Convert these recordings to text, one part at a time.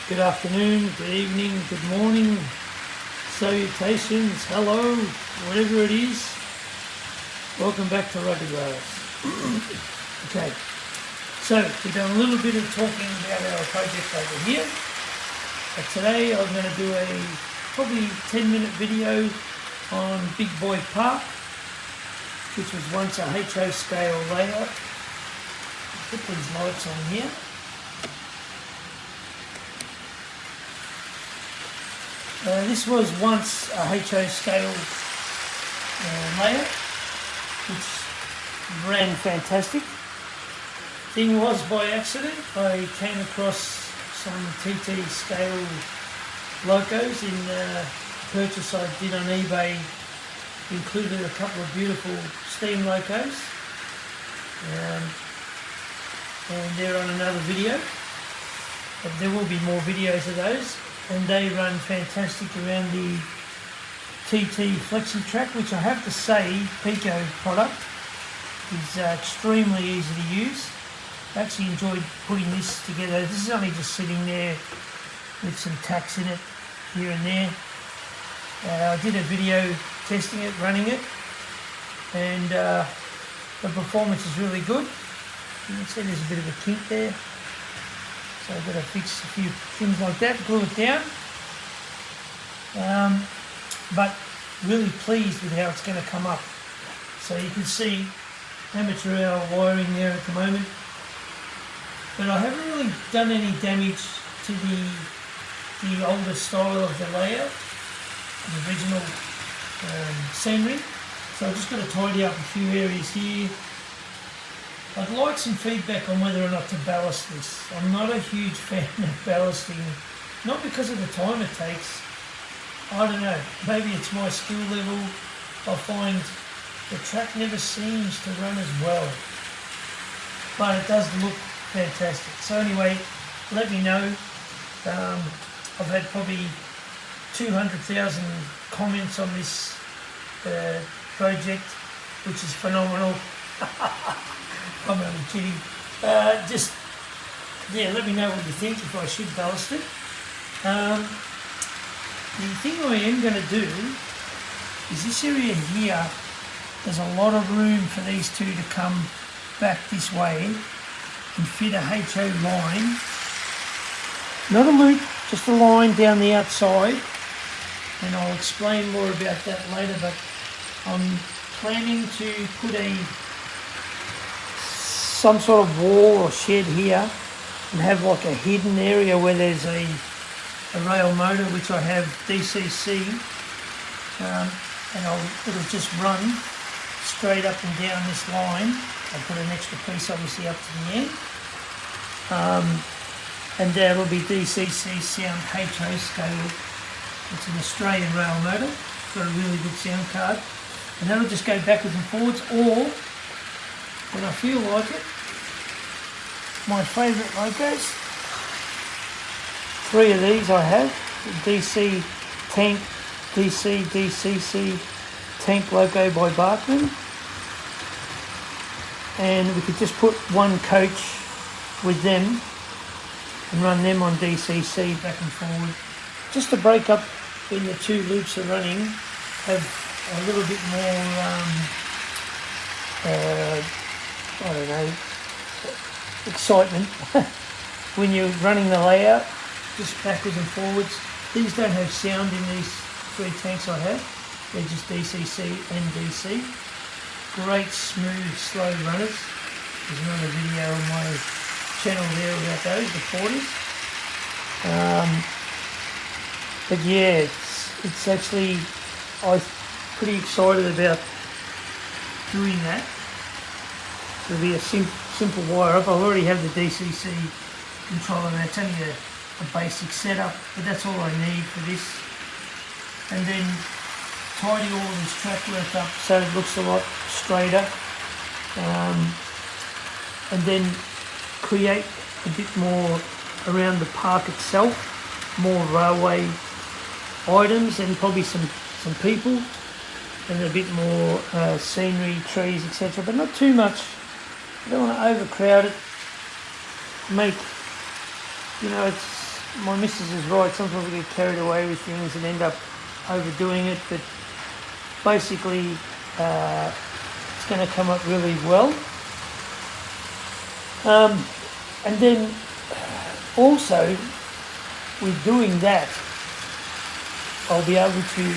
Good afternoon, good evening, good morning, salutations, hello, whatever it is. Welcome back to Rugged Rails. Okay, so we've done a little bit of talking about our project over here. But today I'm going to do a probably 10-minute video on Big Boy Park, which was once a HO scale layout. Put these lights on here. This was once a HO scale layout, which ran fantastic. Thing was, by accident, I came across some TT scale locos in a purchase I did on eBay. Included a couple of beautiful steam locos, and they're on another video, but there will be more videos of those. And they run fantastic around the TT Flexi Track, which I have to say, Pico product is extremely easy to use. I actually enjoyed putting this together. This is only just sitting there with some tacks in it here and there. I did a video testing it, running it, and the performance is really good. You can see there's a bit of a kink there. So I've got to fix a few things like that, glue it down. But really pleased with how it's going to come up. So you can see amateur hour wiring there at the moment. But I haven't really done any damage to the older style of the layout, the original scenery. So I've just got to tidy up a few areas here. I'd like some feedback on whether or not to ballast this. I'm not a huge fan of ballasting, not because of the time it takes. I don't know, maybe it's my skill level. I find the track never seems to run as well, but it does look fantastic. So anyway, let me know. I've had probably 200,000 comments on this project, which is phenomenal. I'm only kidding. Let me know what you think, if I should ballast it. The thing I am going to do is this area here, there's a lot of room for these two to come back this way and fit a HO line. Not a loop, just a line down the outside. And I'll explain more about that later, but I'm planning to put some sort of wall or shed here and have like a hidden area where there's a rail motor, which I have DCC, and it'll just run straight up and down this line. I'll put an extra piece obviously up to the end, and that'll be DCC sound HO scale. It's an Australian rail motor, got a really good sound card, and that'll just go backwards and forwards, or when I feel like it, my favourite locos, 3 of these I have, DC Tank, DCC Tank loco by Bachmann, and we could just put one coach with them and run them on DCC back and forward, just to break up when the two loops are running, have a little bit more, I don't know, excitement when you're running the layout, just backwards and forwards. These don't have sound in these 3 tanks I have. They're just DCC and DC. Great, smooth, slow runners. There's another video on my channel there about those, the 40s. But yeah, it's actually, I'm pretty excited about doing that. It'll be a simple wire up. I already have the DCC controller, and it's only a basic setup, but that's all I need for this. And then tidy all of this track work up so it looks a lot straighter, and then create a bit more around the park itself, more railway items and probably some people, and a bit more scenery, trees, etc., but not too much. I don't want to overcrowd it, make, it's my missus is right. Sometimes we get carried away with things and end up overdoing it, but basically it's going to come up really well. And then also with doing that, I'll be able to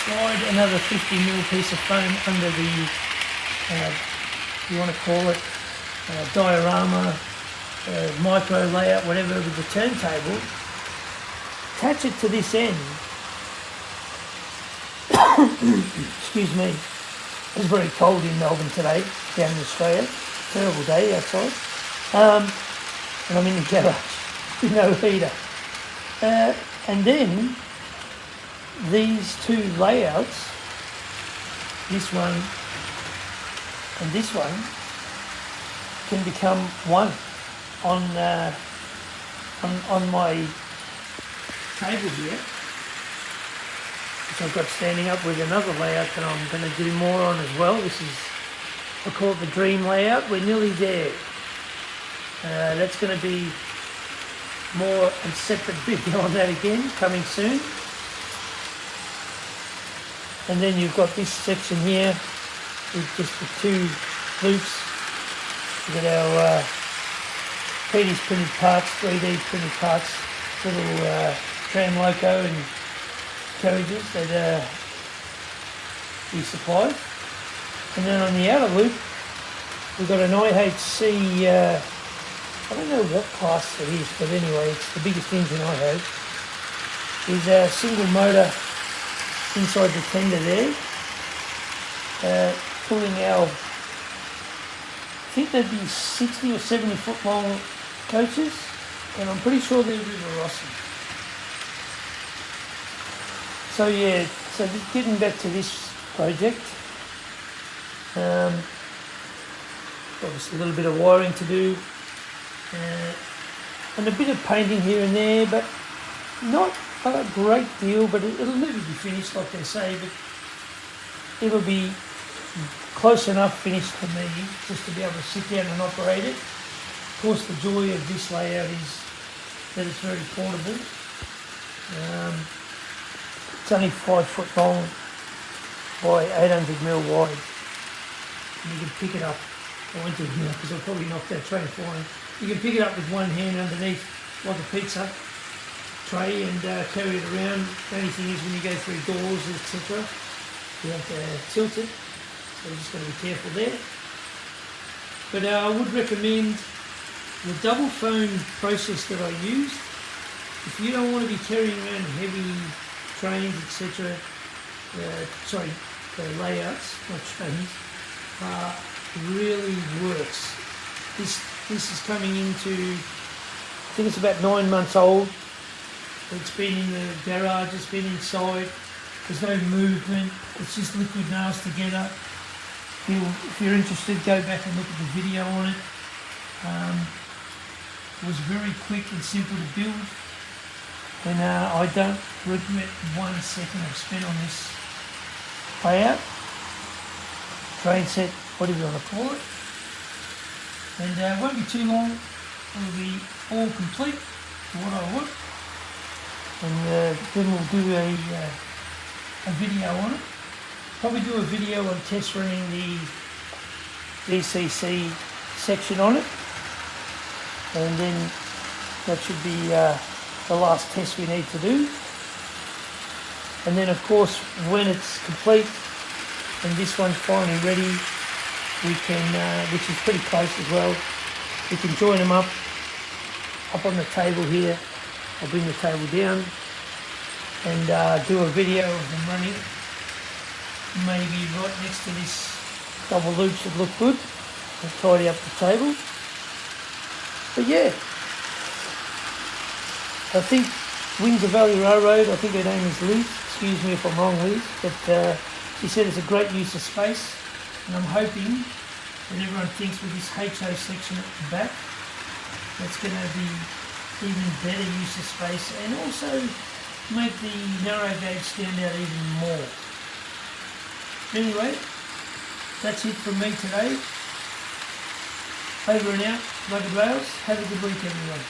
slide another 50mm piece of foam under the, you want to call it, diorama, micro layout, whatever, with the turntable, attach it to this end. Excuse me. It's very cold in Melbourne today, down in Australia. Terrible day outside. And I'm in the garage with no heater. And then these two layouts, this one and this one, can become one on my table here, which I've got standing up with another layout that I'm going to do more on as well. This is, I call it the dream layout. We're nearly there. That's going to be more and separate video on that again, coming soon. And then you've got this section here with just the two loops. We've got our Petey's printed parts, 3D printed parts, little tram loco and carriages that we supply. And then on the outer loop, we've got an IHC, I don't know what class it is, but anyway, it's the biggest engine I have. Is a single motor inside the tender there, pulling our, I think they'd be 60 or 70 foot long coaches, and I'm pretty sure they're River Rossi. So yeah, so just getting back to this project, obviously a little bit of wiring to do, and a bit of painting here and there, but not a great deal, but it'll never be finished like they say, but it'll be close enough finished for me just to be able to sit down and operate it. Of course, the joy of this layout is that it's very portable. It's only 5 foot long by 800mm wide. And you can pick it up. I won't do it now because I'll probably knock that tray flying. You can pick it up with one hand underneath like a pizza tray and carry it around. The only thing is when you go through doors, etc., you have to tilt it. So you've just got to be careful there. But I would recommend the double foam process that I used. If you don't want to be carrying around heavy trains, etc., layouts, not trains, really works. This is coming into, I think it's about 9 months old. It's been in the garage, it's been inside, there's no movement, it's just liquid nails together. If you're interested, go back and look at the video on it. It was very quick and simple to build, and I don't regret 1 second I've spent on this layout, train set, whatever you want to call it. And it won't be too long, it'll be all complete to what I want. And then we'll do a video on it. Probably do a video on test running the DCC section on it. And then that should be the last test we need to do. And then of course, when it's complete and this one's finally ready, we can, which is pretty close as well, we can join them up on the table here. I'll bring the table down and do a video of them running. Maybe right next to this double loop should look good. I'll tidy up the table. But yeah, I think Windsor Valley Railroad, I think her name is Liz, excuse me if I'm wrong Liz, but she said it's a great use of space, and I'm hoping that everyone thinks with this HO section at the back, that's going to be even better use of space and also make the narrow gauge stand out even more. Anyway, that's it from me today. Over and out, Rugged Rails. Have a good week everyone.